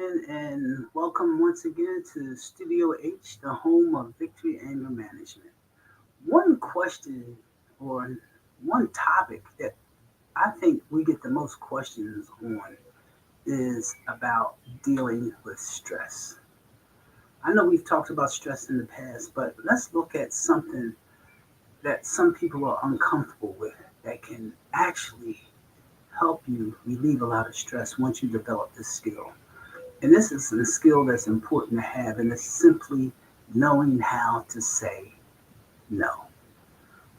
again, and welcome once again to Studio H, the home of victory anger management. One question or one topic that I think we get the most questions on is about dealing with stress. I know we've talked about stress in the past, but let's look at something that some people are uncomfortable with that can actually help you relieve a lot of stress once you develop this skill. And this is a skill that's important to have, and it's simply knowing how to say no.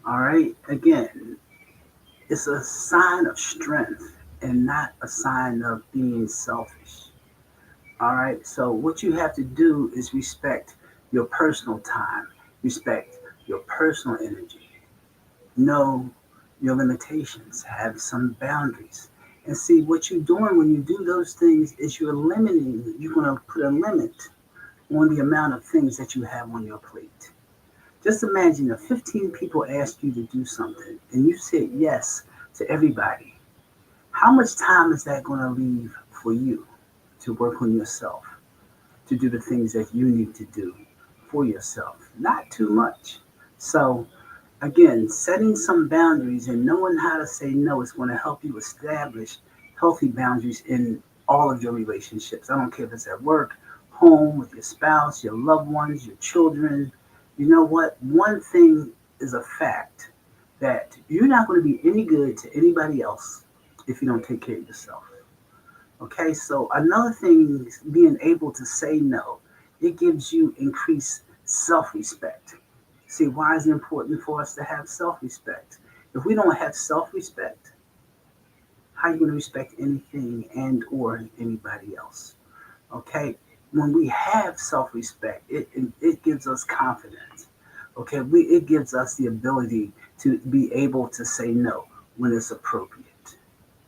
All right. Again, it's a sign of strength and not a sign of being selfish. All right. So, what you have to do is respect your personal time, respect your personal energy, know your limitations, have some boundaries. And see what you're doing when you do those things is you're going to put a limit on the amount of things that you have on your plate. Just imagine if 15 people asked you to do something and you said yes to everybody. How much time is that going to leave for you to work on yourself, to do the things that you need to do for yourself? Not too much. So, again, setting some boundaries and knowing how to say no is going to help you establish healthy boundaries in all of your relationships. I don't care if it's at work, home, with your spouse, your loved ones, your children. You know what? One thing is a fact that you're not going to be any good to anybody else if you don't take care of yourself. Okay, so another thing is being able to say no. It gives you increased self respect. See, why is it important for us to have self respect? If we don't have self respect, how are you going to respect anything and or anybody else? Okay, when we have self respect, it gives us confidence. Okay, it gives us the ability to be able to say no when it's appropriate,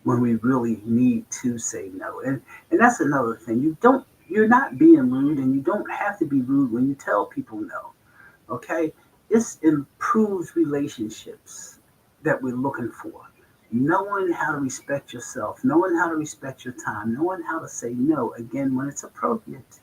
when we really need to say no. And that's another thing. You're not being rude, and you don't have to be rude when you tell people no. Okay, this improves relationships that we're looking for. Knowing how to respect yourself, knowing how to respect your time, knowing how to say no again when it's appropriate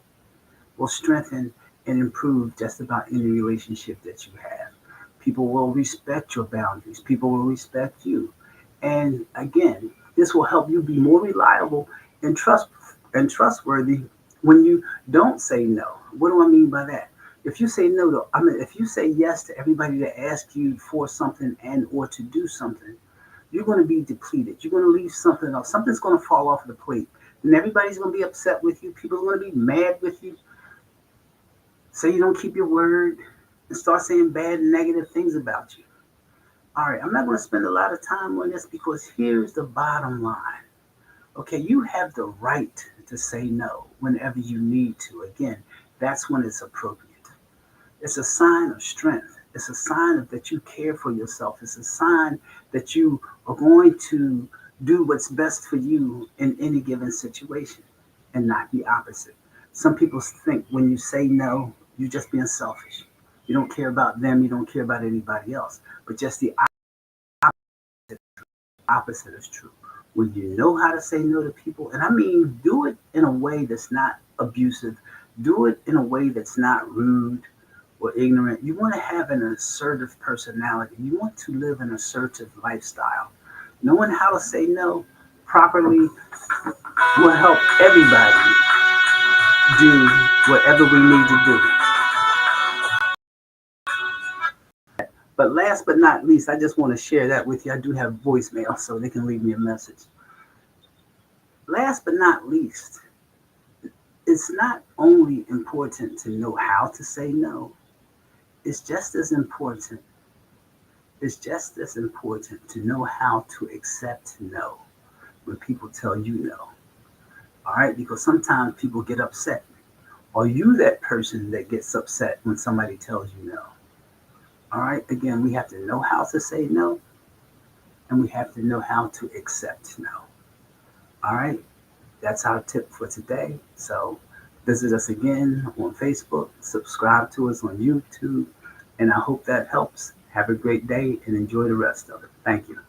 will strengthen and improve just about any relationship that you have. People will respect your boundaries, people will respect you. And again, this will help you be more reliable and trustworthy when you don't say no. What do I mean by that? If you say no to, I mean, if you say yes to everybody that asks you for something and or to do something, you're going to be depleted. You're going to leave something else. Something's going to fall off the plate, and everybody's going to be upset with you. People are going to be mad with you. Say you don't keep your word and start saying bad and negative things about you. All right, I'm not going to spend a lot of time on this because here's the bottom line. Okay, you have the right to say no whenever you need to. Again, that's when it's appropriate. It's a sign of strength. It's a sign of that you care for yourself. It's a sign that you are going to do what's best for you in any given situation and not the opposite. Some people think when you say no, you're just being selfish. You don't care about them, you don't care about anybody else. But just the opposite is true. When you know how to say no to people, and I mean do it in a way that's not abusive, do it in a way that's not rude or ignorant. You want to have an assertive personality. You want to live an assertive lifestyle. Knowing how to say no properly will help everybody do whatever we need to do. But last but not least, I just want to share that with you. I do have voicemail, so they can leave me a message. Last but not least, it's not only important to know how to say no, it's just as important it's just as important to know how to accept no when people tell you no. All right, because sometimes people get upset. Are you that person that gets upset when somebody tells you no? All right, again, we have to know how to say no, and we have to know how to accept no. All right, that's our tip for today. So visit us again on Facebook, subscribe to us on YouTube, and I hope that helps. Have a great day and enjoy the rest of it. Thank you.